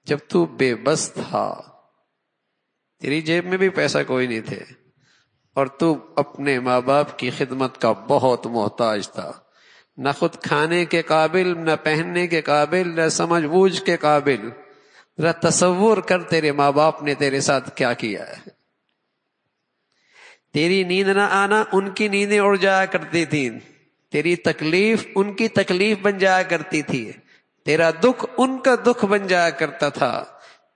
جب تو بے بس تھا، تیری جیب میں بھی پیسہ کوئی نہیں تھے، اور تو اپنے ماں باپ کی خدمت کا بہت محتاج تھا، نہ خود کھانے کے قابل، نہ پہننے کے قابل، نہ سمجھ بوجھ کے قابل. ذرا تصور کر تیرے ماں باپ نے تیرے ساتھ کیا کیا ہے. تیری نیند نہ آنا ان کی نیندیں اڑ جایا کرتی تھیں، تیری تکلیف ان کی تکلیف بن جایا کرتی تھی، تیرا دکھ ان کا دکھ بن جایا کرتا تھا.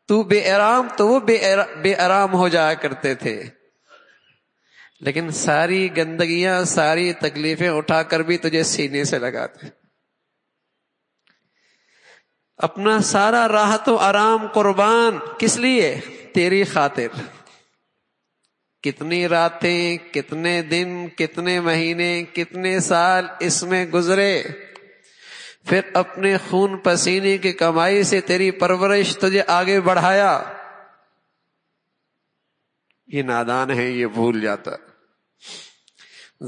تو بے آرام تو وہ بے آرام ہو جایا کرتے تھے. لیکن ساری گندگیاں، ساری تکلیفیں اٹھا کر بھی تجھے سینے سے لگاتے. اپنا سارا راحت و آرام قربان کس لیے؟ تیری خاطر. کتنی راتیں، کتنے دن، کتنے مہینے، کتنے سال اس میں گزرے، پھر اپنے خون پسینے کی کمائی سے تیری پرورش تجھے آگے بڑھایا. یہ نادان ہے، یہ بھول جاتا.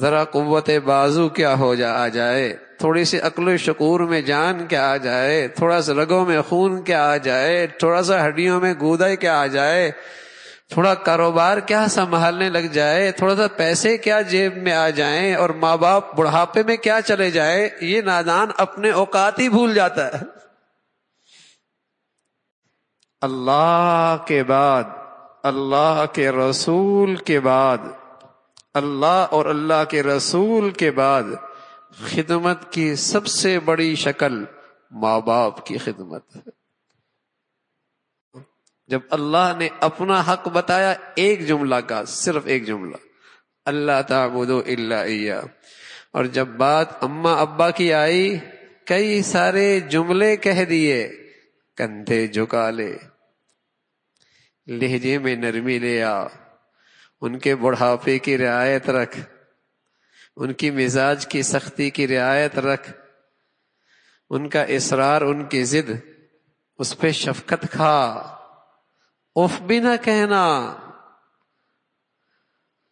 ذرا قوت بازو کیا آ جائے، تھوڑی سی عقل و شعور میں جان کیا آ جائے، تھوڑا سا رگوں میں خون کیا آ جائے، تھوڑا سا ہڈیوں میں گودا کیا آ جائے، تھوڑا کاروبار کیا سنبھالنے لگ جائے، تھوڑا سا پیسے کیا جیب میں آ جائیں، اور ماں باپ بڑھاپے میں کیا چلے جائے، یہ نادان اپنے اوقات ہی بھول جاتا ہے. اللہ کے بعد، اللہ کے رسول کے بعد، اللہ اور اللہ کے رسول کے بعد خدمت کی سب سے بڑی شکل ماں باپ کی خدمت ہے. جب اللہ نے اپنا حق بتایا ایک جملہ کا، صرف ایک جملہ، اللہ تعبدوا الا ایہ، اور جب بات اماں ابا کی آئی کئی سارے جملے کہہ دیے، کندھے جھکا لے، لہجے میں نرمی لے آ، ان کے بڑھاپے کی رعایت رکھ، ان کی مزاج کی سختی کی رعایت رکھ، ان کا اصرار، ان کی ضد، اس پہ شفقت کھا، اف بھی نہ کہنا،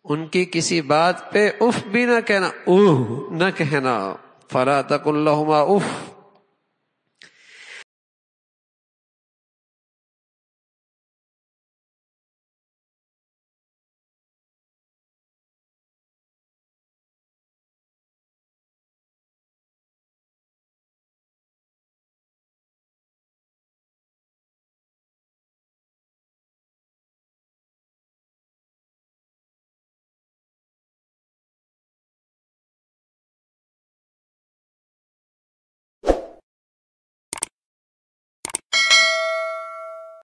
ان کی کسی بات پہ اف بھی نہ کہنا، اوہ نہ کہنا. فلا تقل لهما اف،